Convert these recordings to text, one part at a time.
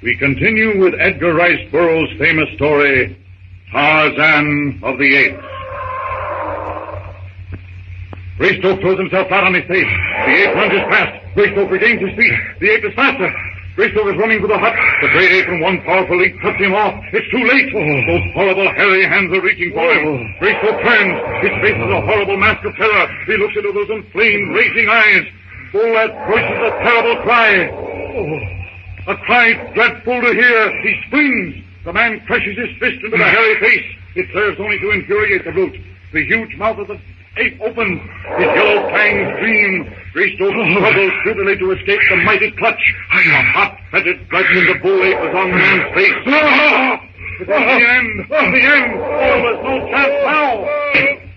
we continue with Edgar Rice Burroughs' famous story, Tarzan of the Apes. Greystoke throws himself flat on his face. The ape lunges past. Greystoke regains his feet. The ape is faster. Greystoke is running for the hut. The great ape from one powerful leap cuts him off. It's too late. Those horrible, hairy hands are reaching for him. Greystoke turns. His face is a horrible mask of terror. He looks into those inflamed, raging eyes. Bullard voices a terrible cry. A cry dreadful to hear. He springs. The man crushes his fist into the hairy face. It serves only to infuriate the brute. The huge mouth of the ape opens. His yellow fangs gleam. Greystoke struggles futilely to escape the mighty clutch. A hot-headed clutch in the bull ape is on the man's face. It is the end. The end. Oh, there's no chance now.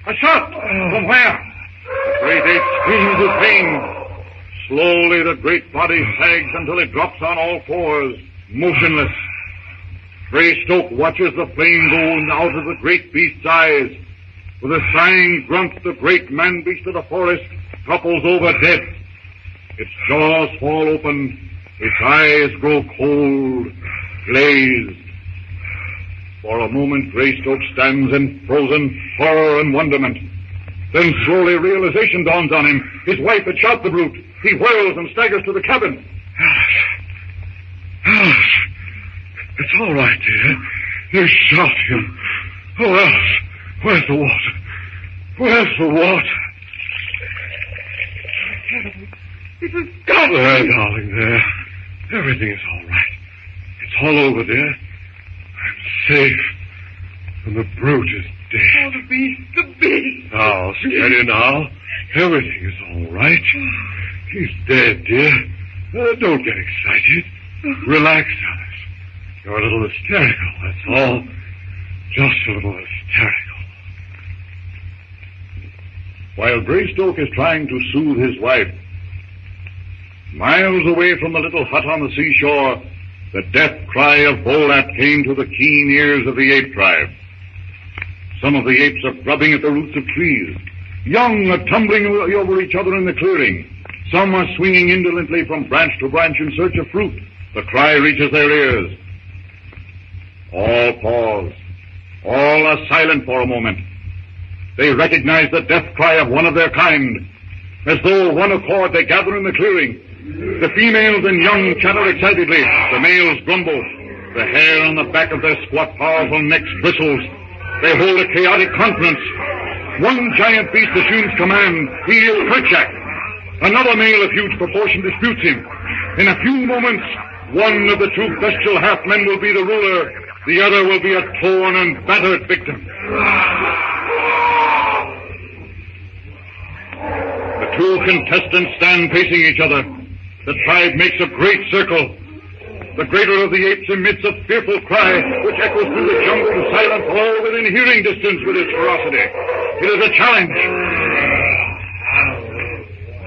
A shot. From where? The great ape screams with pain. Slowly the great body sags until it drops on all fours, motionless. Greystoke watches the flame go out of the great beast's eyes. With a sighing grunt, the great man-beast of the forest topples over dead. Its jaws fall open. Its eyes grow cold, glazed. For a moment, Greystoke stands in frozen horror and wonderment. Then slowly realization dawns on him. His wife had shot the brute. He whirls and staggers to the cabin. Alice. It's all right, dear. You shot him. Oh, Alice. Where's the water? Where's the water? It has got me. There, darling, there. Everything is all right. It's all over, dear. I'm safe. And the brute is dead. Oh, the beast. Now, steady now. Everything is all right. He's dead, dear. Don't get excited. Relax, Alice. You're a little hysterical, that's all. Just a little hysterical. While Greystoke is trying to soothe his wife, miles away from the little hut on the seashore, the death cry of Bolat came to the keen ears of the ape tribe. Some of the apes are grubbing at the roots of trees. Young are tumbling over each other in the clearing. Some are swinging indolently from branch to branch in search of fruit. The cry reaches their ears. All pause. All are silent for a moment. They recognize the death cry of one of their kind. As though one accord, they gather in the clearing. The females and young chatter excitedly. The males grumble. The hair on the back of their squat, powerful necks bristles. They hold a chaotic conference. One giant beast assumes command. He is Kerchak. Another male of huge proportion disputes him. In a few moments, one of the two bestial half-men will be the ruler. The other will be a torn and battered victim. The two contestants stand facing each other. The tribe makes a great circle. The greater of the apes emits a fearful cry, which echoes through the jungle to silence all within hearing distance with its ferocity. It is a challenge.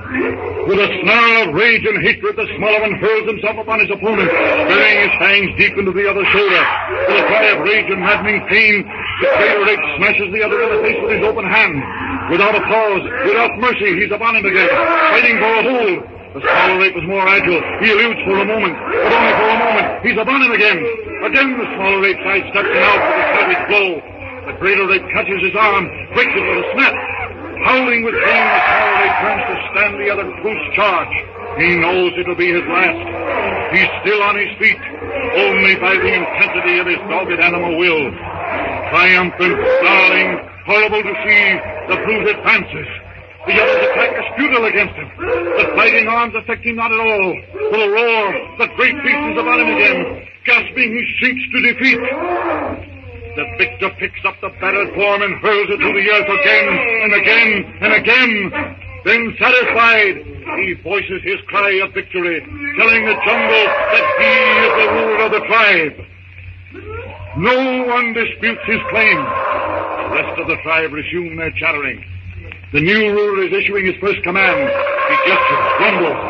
With a snarl of rage and hatred, the smaller one hurls himself upon his opponent, burying his fangs deep into the other's shoulder. With a cry of rage and maddening pain, the greater ape smashes the other in the face with his open hand. Without a pause, without mercy, he's upon him again, fighting for a hold. The smaller ape is more agile. He eludes for a moment, but only for a moment. He's upon him again. Again the smaller ape sidesteps him out with a savage blow. The greater ape catches his arm, breaks it with a snap. Howling with pain, the smaller ape turns to stand the other brute's charge. He knows it'll be his last. He's still on his feet, only by the intensity of his dogged animal will. Triumphant, snarling, horrible to see, the brute advances. The others attack as futile against him. The fighting arms affect him not at all. With a roar, the great beast is upon him again. Gasping, he sinks to defeat. The victor picks up the battered form and hurls it to the earth again and again and again. Then, satisfied, he voices his cry of victory, telling the jungle that he is the ruler of the tribe. No one disputes his claim. The rest of the tribe resume their chattering. The new ruler is issuing his first command. He gestures, grumbles.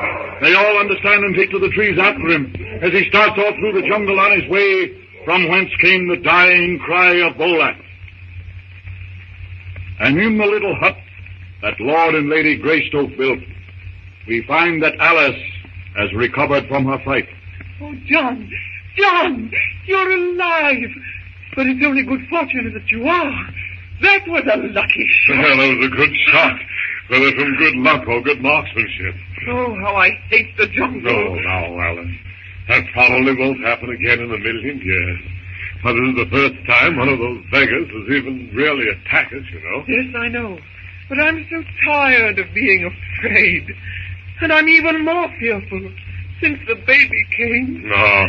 They all understand and take to the trees after him as he starts off through the jungle on his way from whence came the dying cry of Bolat. And in the little hut that Lord and Lady Greystoke built, we find that Alice has recovered from her fright. Oh, John, John, you're alive. But it's only good fortune that you are. That was a lucky shot. Well, that was a good shot. Whether from good luck or good marksmanship. Oh, how I hate the jungle. No, now, Alice. That probably won't happen again in a million years. But this is the first time one of those beggars has even really attacked us, you know. Yes, I know. But I'm so tired of being afraid. And I'm even more fearful since the baby came. No,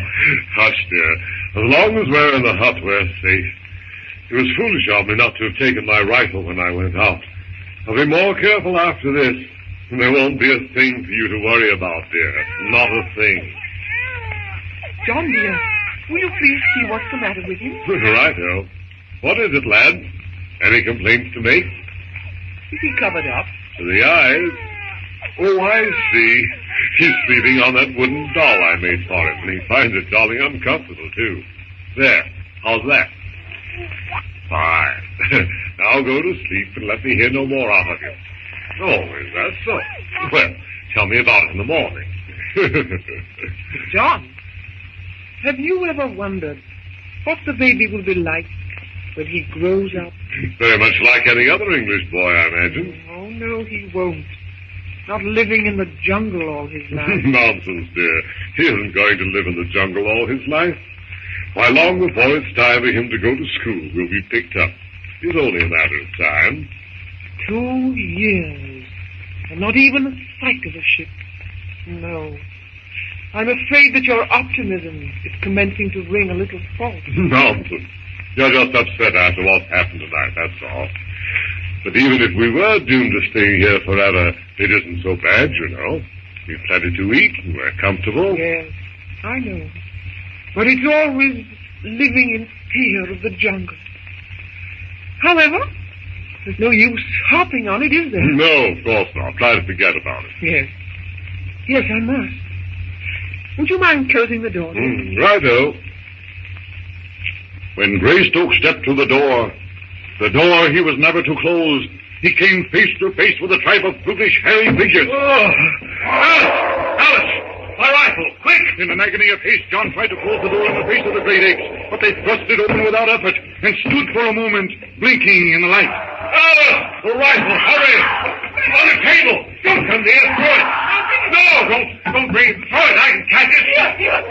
hush, dear. As long as we're in the hut, we're safe. It was foolish of me not to have taken my rifle when I went out. I'll be more careful after this, and there won't be a thing for you to worry about, dear. Not a thing. John, dear, will you please see what's the matter with him? Righto. What is it, lad? Any complaints to make? Is he covered up? To the eyes? Oh, I see. He's sleeping on that wooden doll I made for him, and he finds it jolly uncomfortable, too. There. How's that? Fine. Now go to sleep and let me hear no more out of you. Oh, is that so? Well, tell me about it in the morning. John, have you ever wondered what the baby will be like when he grows up? Very much like any other English boy, I imagine. Oh, no, he won't. Not living in the jungle all his life. Nonsense, dear. He isn't going to live in the jungle all his life. Why, long before it's time for him to go to school, we'll be picked up. It's only a matter of time. 2 years. And not even a sight of a ship. No. I'm afraid that your optimism is commencing to ring a little false. Nonsense. You're just upset after what's happened tonight, that's all. But even if we were doomed to stay here forever, it isn't so bad, you know. We've plenty to eat, and we're comfortable. Yes, I know. But it's always living in fear of the jungle. However, there's no use harping on it, is there? No, of course not. Try to forget about it. Yes. Yes, I must. Would you mind closing the door? Righto. When Greystoke stepped to the door he was never to close, he came face to face with a tribe of brutish, hairy figures. Oh! Alice! My rifle! Quick! In an agony of haste, John tried to close the door in the face of the great apes, but they thrust it open without effort and stood for a moment, blinking in the light. Alice! The rifle! Hurry! On the table! Don't come near! Throw it! No! Don't bring it! Throw it! I can catch it!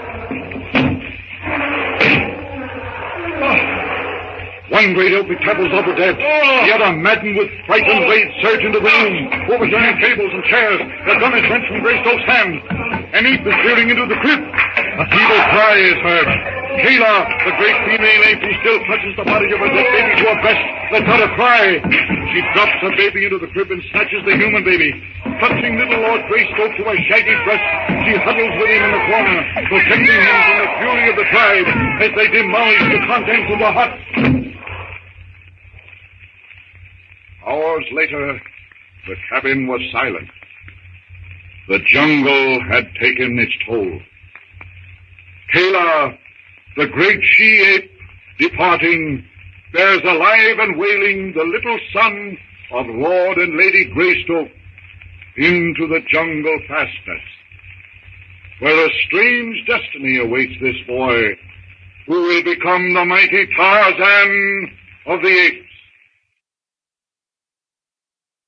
One great oak topples over dead. The other, maddened with fright and rage, surged into the room, overturning tables and chairs. The gun is wrenched from Greystoke's hand. An ape is peering into the crib. A feeble cry is heard. Kayla, the great female ape who still clutches the body of her dead baby to her breast, lets out a cry. She drops her baby into the crib and snatches the human baby. Clutching little Lord Greystoke to her shaggy breast, she huddles with him in the corner, protecting him from the fury of the tribe as they demolish the contents of the hut. Hours later, the cabin was silent. The jungle had taken its toll. Kayla, the great she-ape, departing, bears alive and wailing the little son of Lord and Lady Greystoke into the jungle fastness, where a strange destiny awaits this boy, who will become the mighty Tarzan of the Apes.